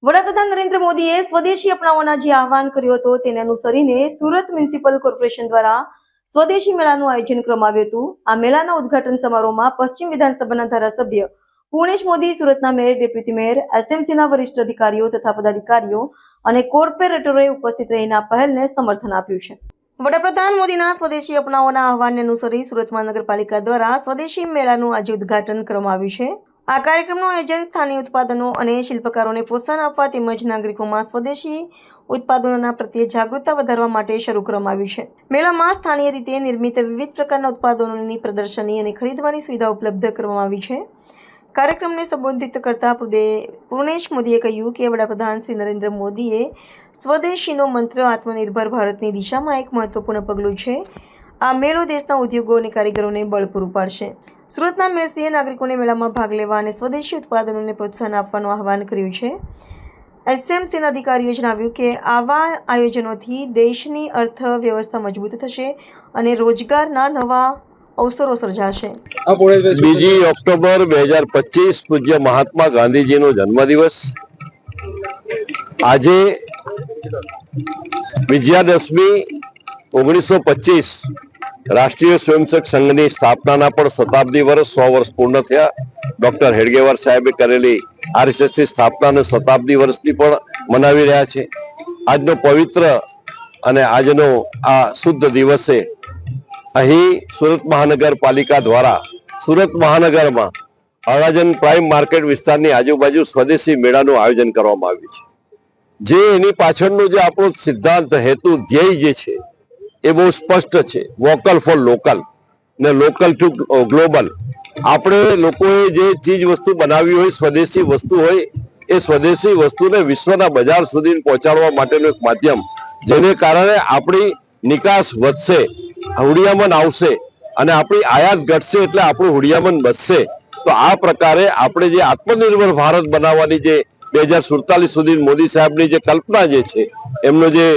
વડાપ્રધાન નરેન્દ્ર મોદીએ સ્વદેશી અપનાવવાના જે આહવાન કર્યું હતું તેને અનુસરીને સુરત મ્યુનિસિપલ કોર્પોરેશન દ્વારા સ્વદેશી મેળાનું આયોજન કરવામાં આવ્યું હતું। આ મેળાના ઉદ્ઘાટન સમારોહમાં પશ્ચિમ વિધાનસભાના ધારાસભ્ય પૂર્ણેશ મોદી, સુરતના મેયર, ડેપ્યુટી મેયર, એસએમસીના વરિષ્ઠ અધિકારીઓ તથા પદાધિકારીઓ અને કોર્પોરેટરોએ ઉપસ્થિત રહીને આ પહેલને સમર્થન આપ્યું છે। વડાપ્રધાન મોદીના સ્વદેશી અપનાવવાના આહવાનને અનુસરી સુરત મહાનગરપાલિકા દ્વારા સ્વદેશી મેળાનું આજે ઉદ્ઘાટન કરવામાં આવ્યું છે। આ કાર્યક્રમનું આયોજન સ્થાનિક ઉત્પાદનો અને શિલ્પકારોને પ્રોત્સાહન આપવા તેમજ નાગરિકોમાં સ્વદેશી ઉત્પાદનોના પ્રત્યે જાગૃતતા વધારવા માટે શરૂ કરવામાં આવ્યું છે। મેળામાં સ્થાનિય રીતે નિર્મિત વિવિધ પ્રકારના ઉત્પાદનોની પ્રદર્શની અને ખરીદવાની સુવિધા ઉપલબ્ધ કરવામાં આવી છે। કાર્યક્રમને સંબોધિત કરતા પૂર્ણેશ મોદીએ કહ્યું કે વડાપ્રધાન શ્રી નરેન્દ્ર મોદીએ સ્વદેશીનો મંત્ર આત્મનિર્ભર ભારતની દિશામાં એક મહત્વપૂર્ણ પગલું છે। આ મેળો દેશના ઉદ્યોગો અને કારીગરોને બળ પૂરું પાડશે। સુરતના મેયરશ્રીએ નાગરિકોને મેળામાં ભાગ લેવા અને સ્વદેશી ઉત્પાદનોને પ્રોત્સાહન આપવાનું આહવાન કર્યું છે। એસએમસીના અધિકારીઓએ જણાવ્યું કે આવા આયોજનોથી દેશની અર્થવ્યવસ્થા મજબૂત થશે અને રોજગારના નવા અવસરો સર્જાશે। 2 ઓક્ટોબર 2025 પૂજ્ય મહાત્મા ગાંધીજીનો જન્મદિવસ। આજે વિજયાદશમી 1925 રાષ્ટ્રીય સ્વયંસેવક સંઘની સ્થાપનાના પણ શતાબ્દી વર્ષ 100 વર્ષ પૂર્ણ થયા। ડોક્ટર હેડગેવાર સાહેબે કરેલી આરએસએસની સ્થાપનાના શતાબ્દી વર્ષની પણ મનાવી રહ્યા છે। આજનો પવિત્ર અને આજનો આ શુદ્ધ દિવસે અહીં સુરત મહાનગરપાલિકા દ્વારા સુરત મહાનગરમાં અડાજણ પ્રાઇમ માર્કેટ વિસ્તારની આજુબાજુ સ્વદેશી મેળાનું આયોજન કરવામાં આવ્યું છે। જે એની પાછળનો જે આપણો સિદ્ધાંત, હેતુ, ધ્યેય જે છે એ બહુ સ્પષ્ટ છે। વોકલ ફોર લોકલ ને લોકલ ટુ ગ્લોબલ। આપણે લોકોએ જે ચીજ વસ્તુ બનાવી હોય, સ્વદેશી વસ્તુ હોય, એ સ્વદેશી વસ્તુને વિશ્વના બજાર સુધી પહોંચાડવા માટેનું એક માધ્યમ, જેને કારણે આપણી નિકાસ વધશે, હુડિયામણ આવશે અને આપણી આયાત ઘટશે એટલે આપણું હુડિયામણ વધશે। તો આ પ્રકારે આપણે જે આત્મનિર્ભર ભારત બનાવવાની જે 2047 સુધી મોદી સાહેબની જે કલ્પના જે છે, એમનો જે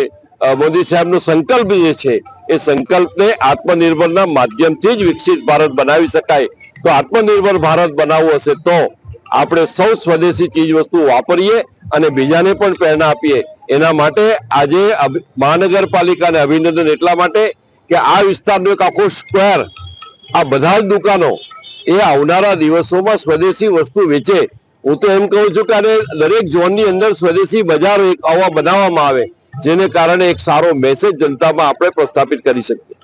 મોદી સાહેબનો સંકલ્પ જે છે, એ સંકલ્પને આત્મનિર્ભરના માધ્યમથી જ વિકસિત ભારત બનાવી શકાય। તો આત્મનિર્ભર ભારત બનાવવું હશે તો આપણે સૌ સ્વદેશી ચીજ વસ્તુ વાપરીએ અને બીજાને પણ પ્રેરણા આપીએ। એના માટે આજે મહાનગરપાલિકાને અભિનંદન એટલા માટે કે આ વિસ્તારનો એક આખો સ્ક્વેર, આ બધા જ દુકાનો એ આવનારા દિવસોમાં સ્વદેશી વસ્તુ વેચે। હું તો એમ કહું છું કે આને દરેક ઝોનની અંદર સ્વદેશી બજાર આવા બનાવવામાં આવે, જેને કારણે એક સારો મેસેજ જનતામાં આપણે પ્રસ્થાપિત કરી શકીએ।